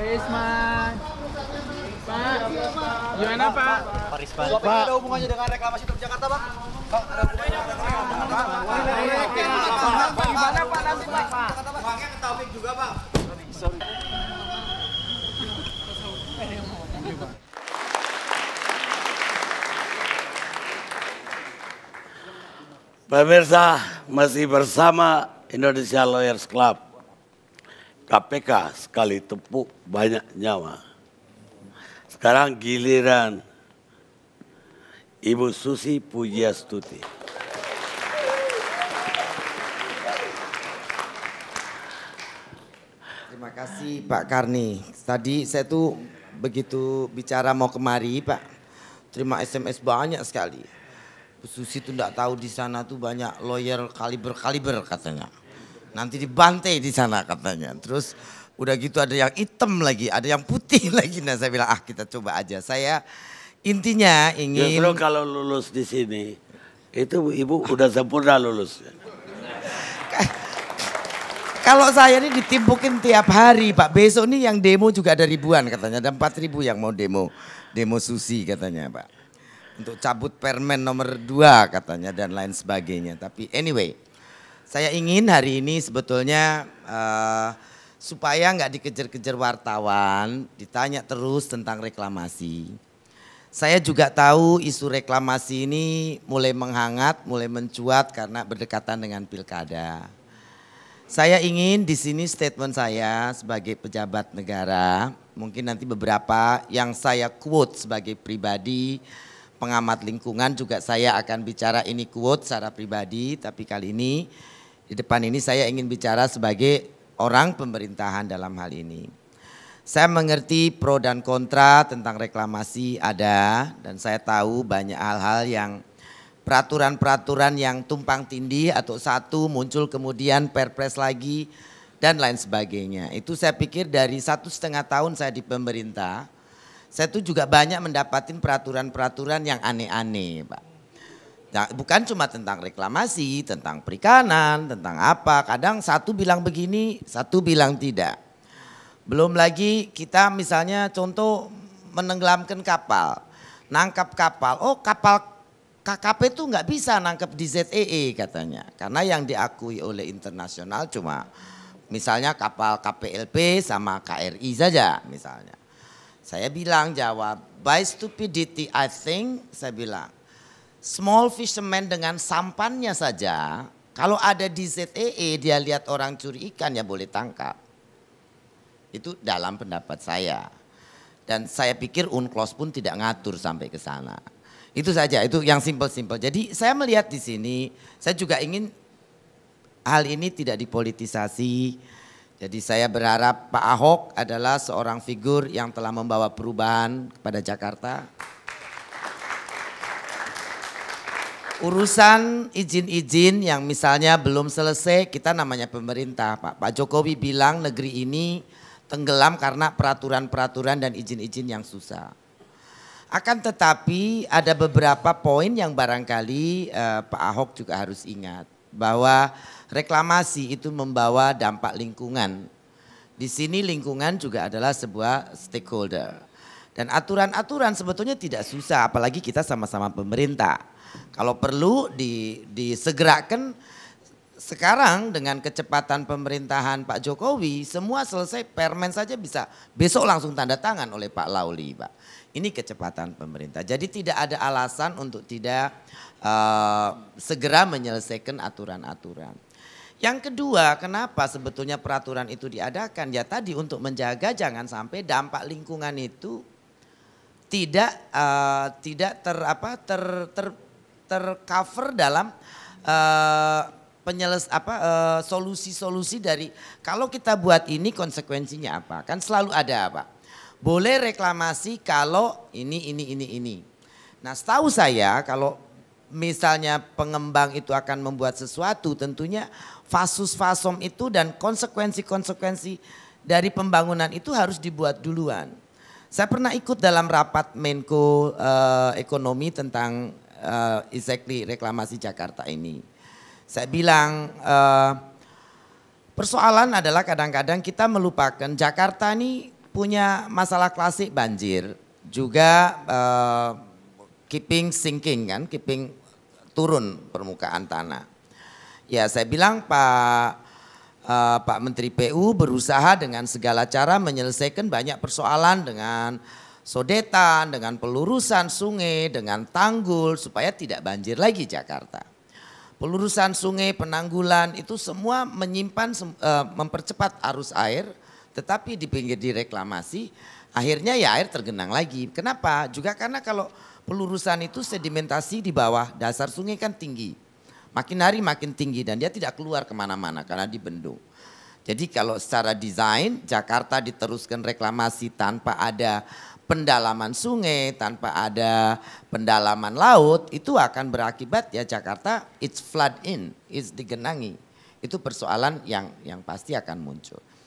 Risman. Pak, gimana Pak? Pak Risman. Pak, ada hubungannya dengan reklamasi Teluk Jakarta, Pak? Pak, ada hubungannya dengan reklamasi Pak, gimana Pak nanti Pak? Uangnya ke Taufik juga, Pak. Pemirsa, masih bersama Indonesia Lawyers Club. KPK sekali tepuk banyak nyawa. Sekarang giliran Ibu Susi Pujiastuti. Terima kasih Pak Karni. Tadi saya tuh begitu bicara mau kemari Pak, terima SMS banyak sekali. Bu Susi tuh enggak tahu di sana tuh banyak lawyer kaliber katanya. Nanti dibantai di sana katanya. Terus udah gitu ada yang hitam lagi, ada yang putih lagi. Nah saya bilang kita coba aja. Saya intinya ingin. Justru kalau lulus di sini, itu Ibu udah sempurna lulus. Kalau saya ini ditimpukin tiap hari Pak. Besok nih yang demo juga ada ribuan katanya. Ada 4.000 yang mau demo Susi katanya Pak. Untuk cabut permen nomor 2 katanya dan lain sebagainya. Tapi anyway. Saya ingin hari ini sebetulnya supaya nggak dikejar-kejar wartawan, ditanya terus tentang reklamasi. Saya juga tahu isu reklamasi ini mulai menghangat, mulai mencuat karena berdekatan dengan pilkada. Saya ingin di sini statement saya sebagai pejabat negara, mungkin nanti beberapa yang saya quote sebagai pribadi, pengamat lingkungan juga saya akan bicara ini quote secara pribadi, tapi kali ini di depan ini saya ingin bicara sebagai orang pemerintahan dalam hal ini. Saya mengerti pro dan kontra tentang reklamasi ada dan saya tahu banyak hal-hal yang peraturan-peraturan yang tumpang tindih atau satu muncul kemudian perpres lagi dan lain sebagainya. Itu saya pikir dari 1,5 tahun saya di pemerintah, saya tuh juga banyak mendapatkan peraturan-peraturan yang aneh-aneh Pak. Nah, bukan cuma tentang reklamasi, tentang perikanan, tentang apa. Kadang satu bilang begini, satu bilang tidak. Belum lagi kita misalnya contoh menenggelamkan kapal, nangkap kapal. Oh kapal KKP itu nggak bisa nangkap di ZEE katanya. Karena yang diakui oleh internasional cuma misalnya kapal KPLP sama KRI saja misalnya. Saya bilang jawab, by stupidity I think, saya bilang. Small fisherman dengan sampannya saja, kalau ada di ZEE dia lihat orang curi ikan ya boleh tangkap. Itu dalam pendapat saya. Dan saya pikir UNCLOS pun tidak ngatur sampai ke sana. Itu saja, itu yang simpel-simpel. Jadi saya melihat di sini, saya juga ingin hal ini tidak dipolitisasi. Jadi saya berharap Pak Ahok adalah seorang figur yang telah membawa perubahan kepada Jakarta. Urusan izin-izin yang misalnya belum selesai, kita namanya pemerintah Pak. Pak Jokowi bilang negeri ini tenggelam karena peraturan-peraturan dan izin-izin yang susah. Akan tetapi ada beberapa poin yang barangkali Pak Ahok juga harus ingat. Bahwa reklamasi itu membawa dampak lingkungan. Di sini lingkungan juga adalah sebuah stakeholder. Dan aturan-aturan sebetulnya tidak susah, apalagi kita sama-sama pemerintah. Kalau perlu disegerakan sekarang dengan kecepatan pemerintahan Pak Jokowi, semua selesai permen saja bisa besok langsung tanda tangan oleh Pak Lauli Pak. Ini kecepatan pemerintah. Jadi tidak ada alasan untuk tidak segera menyelesaikan aturan-aturan. Yang kedua, kenapa sebetulnya peraturan itu diadakan? Ya tadi untuk menjaga jangan sampai dampak lingkungan itu tidak tercover dalam solusi-solusi dari kalau kita buat ini konsekuensinya apa? Kan selalu ada Pak. Boleh reklamasi kalau ini. Nah, setahu saya kalau misalnya pengembang itu akan membuat sesuatu, tentunya fasus fasom itu dan konsekuensi-konsekuensi dari pembangunan itu harus dibuat duluan. Saya pernah ikut dalam rapat Menko Ekonomi tentang exactly reklamasi Jakarta ini. Saya bilang persoalan adalah kadang-kadang kita melupakan Jakarta ini punya masalah klasik banjir, juga keeping sinking kan, keeping turun permukaan tanah. Ya saya bilang Pak Menteri PU berusaha dengan segala cara menyelesaikan banyak persoalan dengan sodetan, dengan pelurusan sungai, dengan tanggul supaya tidak banjir lagi Jakarta. Pelurusan sungai, penanggulan itu semua menyimpan, mempercepat arus air, tetapi di pinggir direklamasi akhirnya ya air tergenang lagi. Kenapa? Juga karena kalau pelurusan itu sedimentasi di bawah dasar sungai kan tinggi. Makin hari makin tinggi dan dia tidak keluar kemana-mana karena dibendung. Jadi kalau secara desain Jakarta diteruskan reklamasi tanpa ada pendalaman sungai, tanpa ada pendalaman laut, itu akan berakibat ya Jakarta it's flood in, it's digenangi. Itu persoalan yang pasti akan muncul.